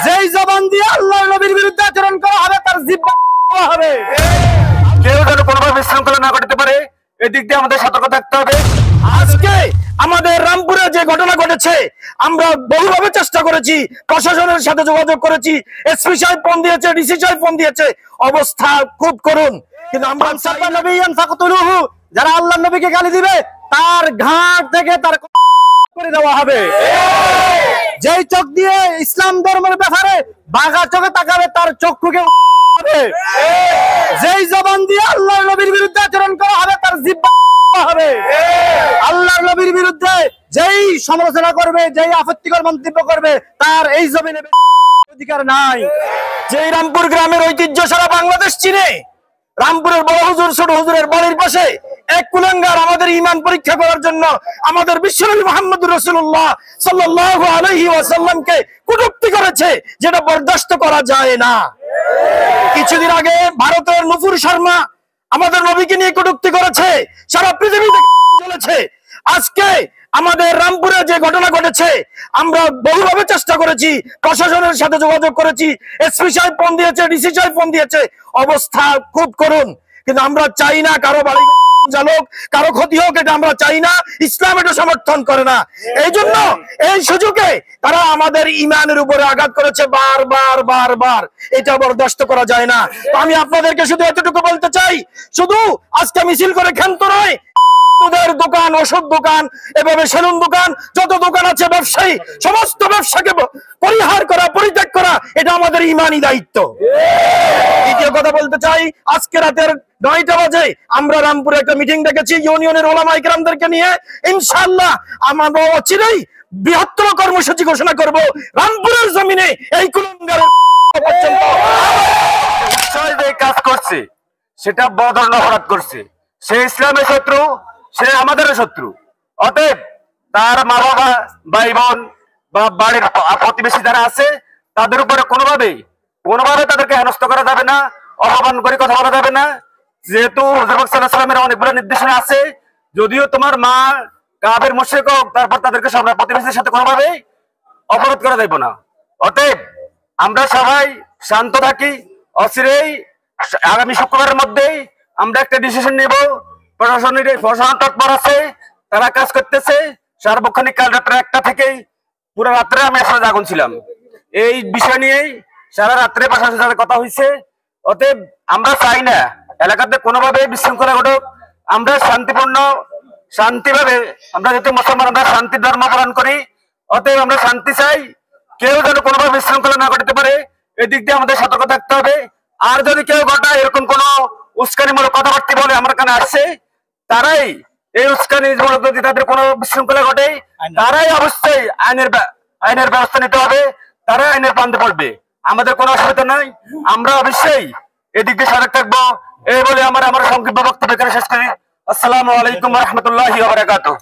যেই জবান দিয়ে আল্লাহ নবীর বিরুদ্ধে আচরণ করা হবে তার জিহ্বা হবে। কেউ যেন কোনোভাবে বিশৃঙ্খলা না ঘটাতে পারে, এদিক দিয়ে আমাদের সতর্ক থাকতে হবে। আজকে আমাদের রামপুরে যে ঘটনা ঘটেছে, আমরা বহুভাবে চেষ্টা করেছি, প্রশাসনের সাথে যোগাযোগ করেছি, এসপি সাহেব ফোন দিয়েছে, ডিসি সাহেব ফোন দিয়েছে, অবস্থা খুব করুন। কিন্তু আমরা যারা আল্লাহ নবীকে গালি দিবে তার ঘাট থেকে তার করে দেওয়া হবে। যেই চোখ দিয়ে ইসলাম ধর্মের ব্যাপারে বাঘা চোখে তাকাবে তার চক্ষুকে হবে। যেই জবান দিয়ে আল্লাহ নবীর বিরুদ্ধে আচরণ করা হবে তার জিহ্বা হবে। আল্লাহর নবীর বিরুদ্ধে যেই সমালোচনা করবে, যেই আপত্তিকর মন্তব্য করবে তার এই জমিনে অধিকার নাই। যেই রামপুর গ্রামের ঐতিহ্য সারা বাংলাদেশ চিনে, রামপুরের বড় হুজুর ছোট হুজুরের বাড়ির পাশে এক কুলাঙ্গার আমাদের ঈমান পরীক্ষা করার জন্য আমাদের বিশ্বনবী মুহাম্মদুর রাসূলুল্লাহ সাল্লাল্লাহু আলাইহি ওয়াসাল্লামকে কটূক্তি করেছে, যেটা বরদাস্ত করা যায় না। কিছুদিন আগে ভারতের নুপুর শর্মা আমাদের নবীকে নিয়ে কটূক্তি করেছে, সারা পৃথিবীতে চলেছে। আজকে আমাদের রামপুরে যে ঘটনা ঘটেছে, আমরা বহুভাবে চেষ্টা করেছি, প্রশাসনের সাথে যোগাযোগ করেছি, এসপি সাহেব ফোন দিয়েছে, ডিসি সাহেব ফোন দিয়েছে, অবস্থা খুব করুন। কিন্তু আমরা চাই না কারো বাড়ি চালক, কারো ক্ষতি হোক, এটা আমরা চাই না। ইসলাম এটা সমর্থন করে না। এই জন্য এই সুযোগে তারা আমাদের ইমানের উপরে আঘাত করেছে বারবার বারবার, এটা বরদাস্ত করা যায় না। আমি আপনাদেরকে শুধু এতটুকু বলতে চাই, শুধু আজকে মিছিল করে ক্ষান্ত নয়, দোকান, ওষুধ দোকান, এভাবে সেলুন দোকান, যত দোকান আছে ব্যবসায়ী, সমস্ত ব্যবসাকে পরিহার করা, পরিত্যাগ করা, এটা আমাদের ইমানি দায়িত্ব। দ্বিতীয় কথা বলতে চাই, আজকে রাতের 9টা বাজে আমরা রামপুরে একটা মিটিং ডেকেছি ইউনিয়নের ওলামায়ে কেরামদেরকে নিয়ে। ইনশাআল্লাহ আমরা অচিরেই বৃহত্তর কর্মসূচি ঘোষণা করব রামপুরের জমিনে। এই কুলাঙ্গারের পর্যন্ত যে কাজ করছে সেটা বড় ধরনের অপরাধ করছে। সে ইসলামের শত্রু, সে আমাদের শত্রু। অতএব তার মা বাবা, ভাই বোন বা বাড়ির প্রতিবেশী যারা আছে তাদের উপরে কোনোভাবে তাদেরকে হেনস্থ করা যাবে না, অপমান করে কথা বলা যাবে না। যেহেতু হুজুর পাক সাল্লাল্লাহু আলাইহি ওয়াসাল্লামের অনেকগুলো নির্দেশনা আছে, যদিও তোমার মা কাফের মুশরিক হোক, তারপর তাদেরকে সব প্রতিবেশীর সাথে কোনোভাবে অপরাধ করা যাবে না। অতএব আমরা সবাই শান্ত থাকি। অচিরেই আগামী শুক্রবারের মধ্যেই আমরা একটা ডিসিশন নেব। প্রশাসন তৎপর আছে, তারা কাজ করতেছে। সার্বক্ষণিক কাল রাত্রে 1টা থেকেই পুরো রাত্রে আমি আসলে জাগন ছিলাম। এই বিষয় নিয়েই সারা রাত্রে প্রশাসনের সাথে কথা হয়েছে। অতএব আমরা চাই না এলাকাতে কোনোভাবে বিশৃঙ্খলা ঘটুক। আমরা শান্তিভাবে, আমরা যেহেতু মুসলমান, আমরা শান্তির ধর্ম পালন করি। অতএব আমরা শান্তি চাই, কেউ যেন কোনোভাবে বিশৃঙ্খলা না ঘটাতে পারে, এদিক দিয়ে আমাদের সতর্ক থাকতে হবে। আর যদি কেউ ঘটায় এরকম কোন উস্কানিমূলক কথাবার্তা বলে আমার কানে আসছে, তারাই এই উস্কানিমূলক, যদি তাদের কোনো বিশৃঙ্খলা ঘটে, তারাই অবশ্যই আইনের ব্যবস্থা নিতে হবে, তারাই আইনের প্রান্তে পড়বে। আমাদের কোনো অসুবিধা নাই, আমরা অবশ্যই এদিক দিয়ে সজাগ থাকবো। এই বলে আমার সংক্ষিপ্ত বক্তব্য এখানে শেষ করি। আসসালামু আলাইকুম ওয়া রাহমাতুল্লাহি ওয়া বারাকাতুহু।